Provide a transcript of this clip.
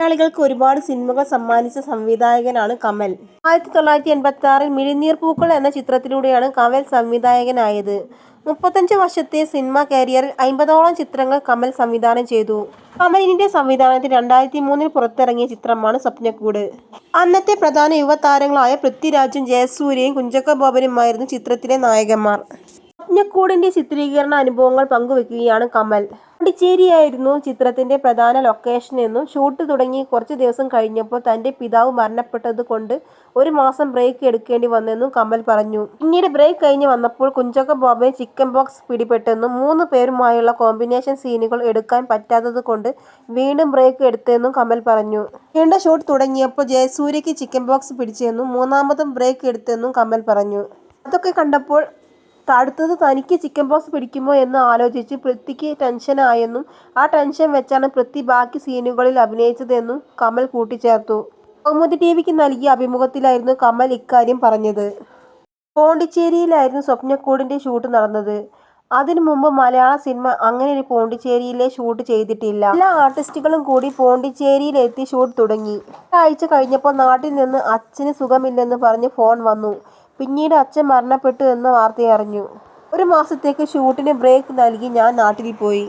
മലയാളികൾക്ക് ഒരുപാട് സിനിമകൾ സമ്മാനിച്ച സംവിധായകനാണ് കമൽ. 1986 മിഴിനീർ പൂക്കൾ എന്ന ചിത്രത്തിലൂടെയാണ് കമൽ സംവിധായകനായത്. 35 വർഷത്തെ സിനിമാ കരിയറിൽ 50ഓളം ചിത്രങ്ങൾ കമൽ സംവിധാനം ചെയ്തു. കമലിന്റെ സംവിധാനത്തിൽ 2003 പുറത്തിറങ്ങിയ ചിത്രമാണ് സ്വപ്നക്കൂട്. അന്നത്തെ പ്രധാന യുവതാരങ്ങളായ പൃഥ്വിരാജും ജയസൂര്യയും കുഞ്ചാക്കോ ബോബനുമായിരുന്നു ചിത്രത്തിലെ നായകന്മാർ. സ്വപ്നക്കൂടിന്റെ ചിത്രീകരണ അനുഭവങ്ങൾ പങ്കുവെക്കുകയാണ് കമൽ. പോണ്ടിച്ചേരിയായിരുന്നു ചിത്രത്തിന്റെ പ്രധാന ലൊക്കേഷനെന്നും ഷൂട്ട് തുടങ്ങി കുറച്ചു ദിവസം കഴിഞ്ഞപ്പോൾ തന്റെ പിതാവ് മരണപ്പെട്ടത് കൊണ്ട് 1 മാസം ബ്രേക്ക് എടുക്കേണ്ടി വന്നെന്നും കമൽ പറഞ്ഞു. പിന്നീട് ബ്രേക്ക് കഴിഞ്ഞ് വന്നപ്പോൾ കുഞ്ചാക്കോ ബോബന് ചിക്കൻ പോക്സ് പിടിപെട്ടെന്നും 3 പേരുമായുള്ള കോമ്പിനേഷൻ സീനുകൾ എടുക്കാൻ പറ്റാത്തത് കൊണ്ട് വീണ്ടും ബ്രേക്ക് എടുത്തെന്നും കമൽ പറഞ്ഞു. വീണ്ടും ഷൂട്ട് തുടങ്ങിയപ്പോൾ ജയസൂര്യയ്ക്ക് ചിക്കൻ പോക്സ് പിടിച്ചെന്നും 3ാമതും ബ്രേക്ക് എടുത്തെന്നും കമൽ പറഞ്ഞു. അതൊക്കെ കണ്ടപ്പോൾ അടുത്തത് തനിക്ക് ചിക്കൻ പോക്സ് പിടിക്കുമോ എന്ന് ആലോചിച്ച് പൃഥ്വിക്ക് ടെൻഷനായെന്നും ആ ടെൻഷൻ വെച്ചാണ് പൃഥ്വി ബാക്കി സീനുകളിൽ അഭിനയിച്ചതെന്നും കമൽ കൂട്ടിച്ചേർത്തു. കൗമുദി ടിവിക്ക് നൽകിയ അഭിമുഖത്തിലായിരുന്നു കമൽ ഇക്കാര്യം പറഞ്ഞത്. പോണ്ടിച്ചേരിയിലായിരുന്നു സ്വപ്നക്കൂടിന്റെ ഷൂട്ട് നടന്നത്. അതിനു മുമ്പ് മലയാള സിനിമ അങ്ങനെയൊരു പോണ്ടിച്ചേരിയിലെ ഷൂട്ട് ചെയ്തിട്ടില്ല. എല്ലാ ആർട്ടിസ്റ്റുകളും കൂടി പോണ്ടിച്ചേരിയിലെത്തി ഷൂട്ട് തുടങ്ങി. ഒരാഴ്ച കഴിഞ്ഞപ്പോൾ നാട്ടിൽ നിന്ന് അച്ഛന് സുഖമില്ലെന്ന് പറഞ്ഞ് ഫോൺ വന്നു. പിന്നീട് അച്ഛൻ മരണപ്പെട്ടു എന്ന വാർത്തയറിഞ്ഞു. 1 മാസത്തേക്ക് ഷൂട്ടിന് ബ്രേക്ക് നൽകി ഞാൻ നാട്ടിൽ പോയി.